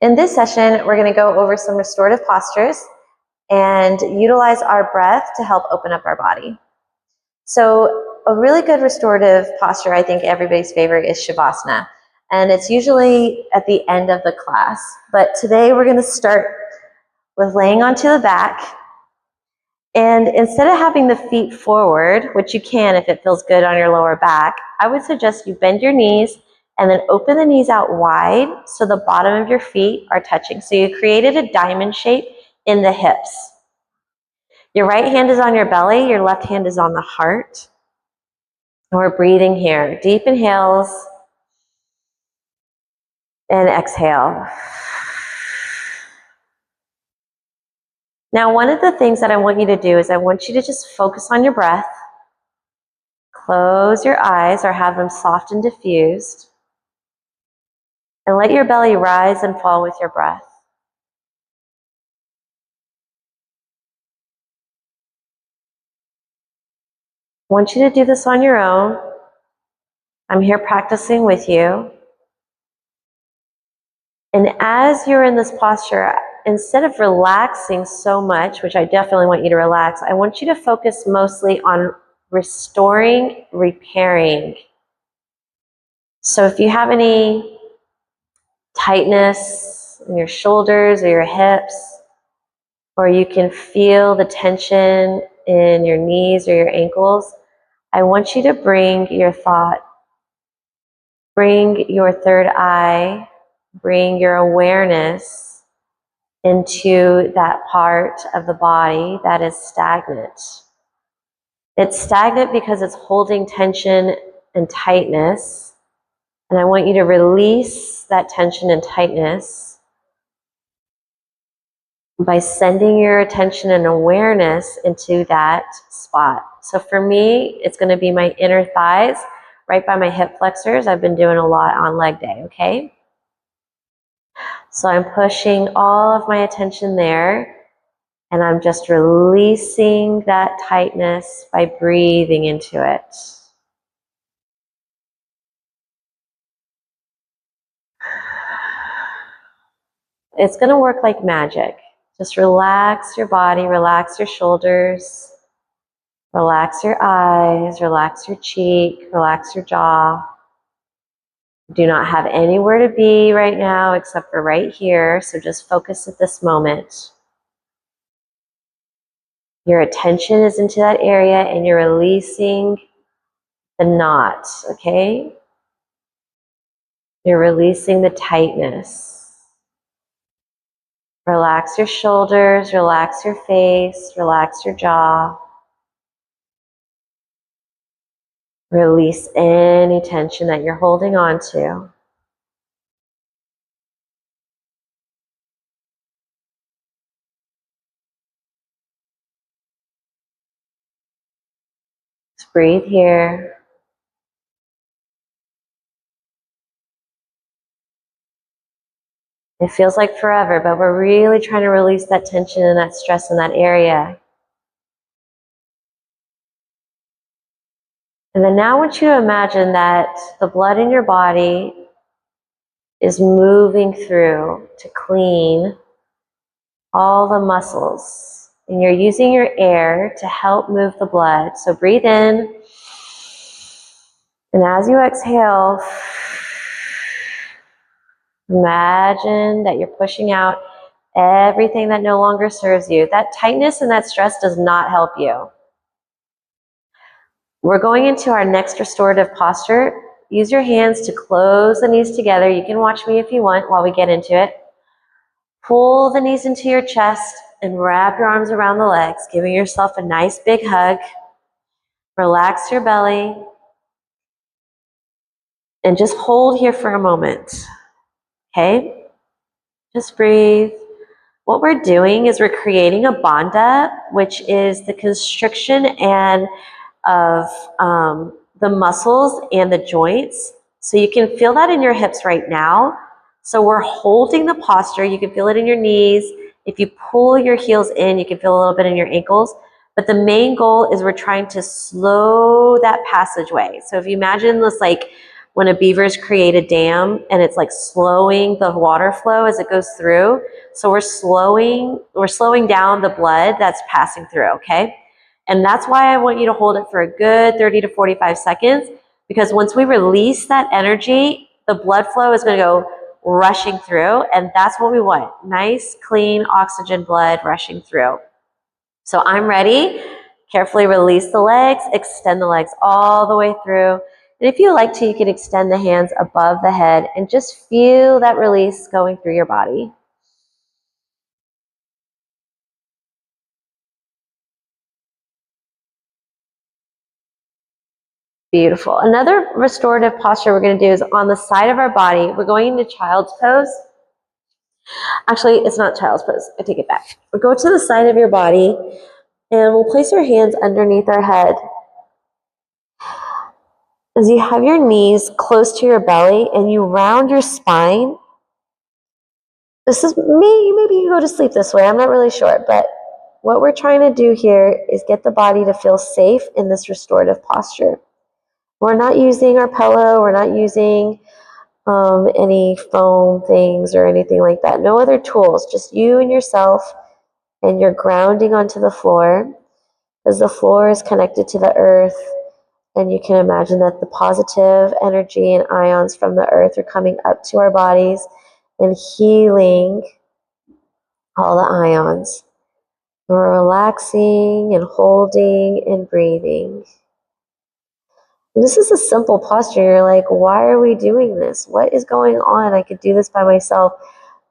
In this session, we're going to go over some restorative postures and utilize our breath to help open up our body. So a really good restorative posture, I think everybody's favorite, is Shavasana. And it's usually at the end of the class. But today we're going to start with laying onto the back. And instead of having the feet forward, which you can if it feels good on your lower back, I would suggest you bend your knees and then open the knees out wide so the bottom of your feet are touching. So you created a diamond shape in the hips. Your right hand is on your belly, your left hand is on the heart. And we're breathing here. Deep inhales and exhale. Now, one of the things that I want you to do is I want you to just focus on your breath. Close your eyes or have them soft and diffused. And let your belly rise and fall with your breath. I want you to do this on your own. I'm here practicing with you. And as you're in this posture, instead of relaxing so much, which I definitely want you to relax, I want you to focus mostly on restoring, repairing. So if you have any tightness in your shoulders or your hips, or you can feel the tension in your knees or your ankles, I want you to bring your thought, bring your third eye, bring your awareness into that part of the body that is stagnant. It's stagnant because it's holding tension and tightness. And I want you to release that tension and tightness by sending your attention and awareness into that spot. So for me, it's going to be my inner thighs, right by my hip flexors. I've been doing a lot on leg day, okay? So I'm pushing all of my attention there, and I'm just releasing that tightness by breathing into it. It's going to work like magic. Just relax your body, relax your shoulders, relax your eyes, relax your cheek, relax your jaw. Do not have anywhere to be right now except for right here, so just focus at this moment. Your attention is into that area and you're releasing the knot, okay? You're releasing the tightness. Relax your shoulders, relax your face, relax your jaw. Release any tension that you're holding on to. Just breathe here. It feels like forever, but we're really trying to release that tension and that stress in that area. And then now I want you to imagine that the blood in your body is moving through to clean all the muscles. And you're using your air to help move the blood. So breathe in. And as you exhale, imagine that you're pushing out everything that no longer serves you. That tightness and that stress does not help you. We're going into our next restorative posture. Use your hands to close the knees together. You can watch me if you want while we get into it. Pull the knees into your chest and wrap your arms around the legs, giving yourself a nice big hug. Relax your belly. And just hold here for a moment. Okay? Just breathe. What we're doing is we're creating a bandha, which is the constriction and of the muscles and the joints. So you can feel that in your hips right now. So we're holding the posture. You can feel it in your knees. If you pull your heels in, you can feel a little bit in your ankles. But the main goal is we're trying to slow that passageway. So if you imagine this like when a beaver's create a dam and it's like slowing the water flow as it goes through. So we're slowing down the blood that's passing through, okay? And that's why I want you to hold it for a good 30 to 45 seconds, because once we release that energy, the blood flow is going to go rushing through, and that's what we want. Nice, clean oxygen blood rushing through. So I'm ready. Carefully release the legs, extend the legs all the way through. And if you like to, you can extend the hands above the head and just feel that release going through your body. Beautiful. Another restorative posture we're going to do is on the side of our body. We're going into child's pose. Actually, it's not child's pose. I take it back. We'll go to the side of your body and we'll place our hands underneath our head. As you have your knees close to your belly and you round your spine, this is maybe you go to sleep this way. I'm not really sure, but what we're trying to do here is get the body to feel safe in this restorative posture. We're not using our pillow. We're not using any foam things or anything like that. No other tools, just you and yourself, and you're grounding onto the floor as the floor is connected to the earth. And you can imagine that the positive energy and ions from the earth are coming up to our bodies and healing all the ions. And we're relaxing and holding and breathing. And this is a simple posture. You're like, why are we doing this? What is going on? I could do this by myself.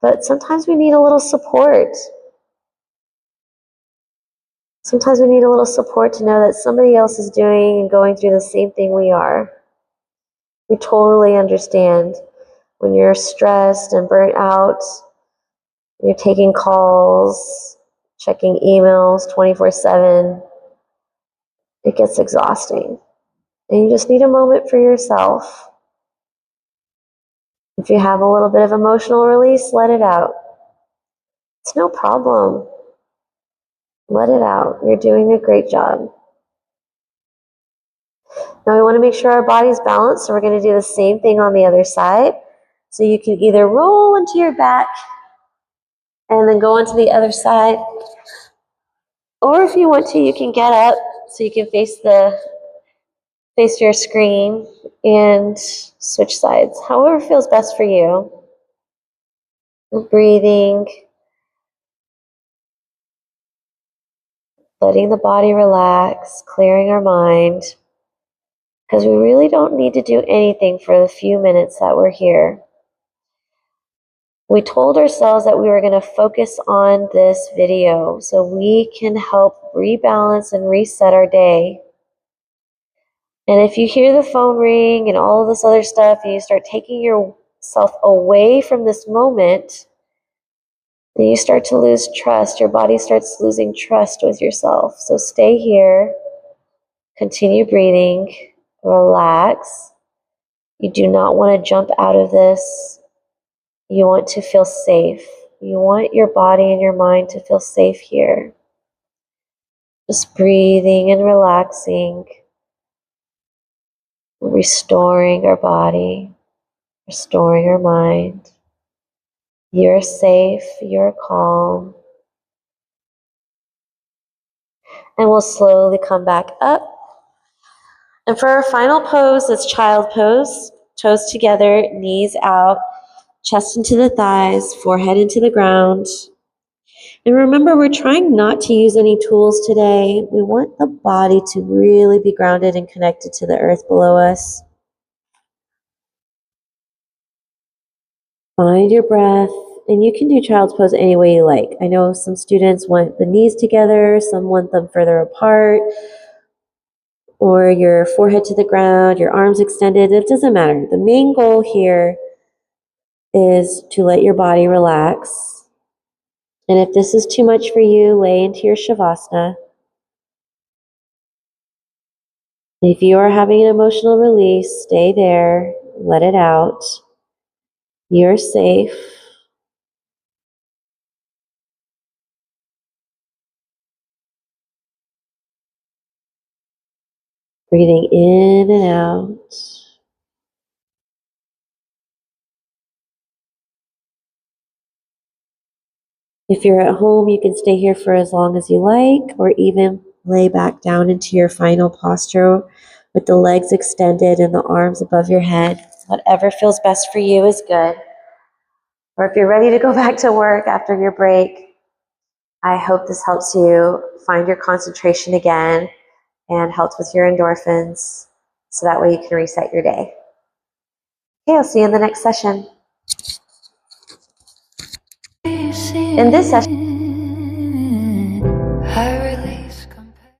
But sometimes we need a little support. Sometimes we need a little support to know that somebody else is doing and going through the same thing we are. We totally understand when you're stressed and burnt out, you're taking calls, checking emails 24/7. It gets exhausting. And you just need a moment for yourself. If you have a little bit of emotional release, let it out. It's no problem. Let it out. You're doing a great job. Now we want to make sure our body's balanced, so we're going to do the same thing on the other side. So you can either roll into your back and then go onto the other side, or if you want to, you can get up so you can face your screen and switch sides. However feels best for you. Breathing, letting the body relax, clearing our mind, because we really don't need to do anything for the few minutes that we're here. We told ourselves that we were going to focus on this video so we can help rebalance and reset our day. And if you hear the phone ring and all of this other stuff and you start taking yourself away from this moment, then you start to lose trust. Your body starts losing trust with yourself. So stay here, continue breathing, relax. You do not want to jump out of this. You want to feel safe. You want your body and your mind to feel safe here. Just breathing and relaxing, restoring our body, restoring our mind. You're safe, you're calm. And we'll slowly come back up. And for our final pose, it's child pose. Toes together, knees out, chest into the thighs, forehead into the ground. And remember, we're trying not to use any tools today. We want the body to really be grounded and connected to the earth below us. Find your breath, and you can do child's pose any way you like. I know some students want the knees together, some want them further apart, or your forehead to the ground, your arms extended. It doesn't matter. The main goal here is to let your body relax. And if this is too much for you, lay into your shavasana. If you are having an emotional release, stay there, let it out. You're safe. Breathing in and out. If you're at home, you can stay here for as long as you like, or even lay back down into your final posture with the legs extended and the arms above your head. Whatever feels best for you is good. Or if you're ready to go back to work after your break, I hope this helps you find your concentration again and helps with your endorphins so that way you can reset your day. Okay, I'll see you in the next session. In this session,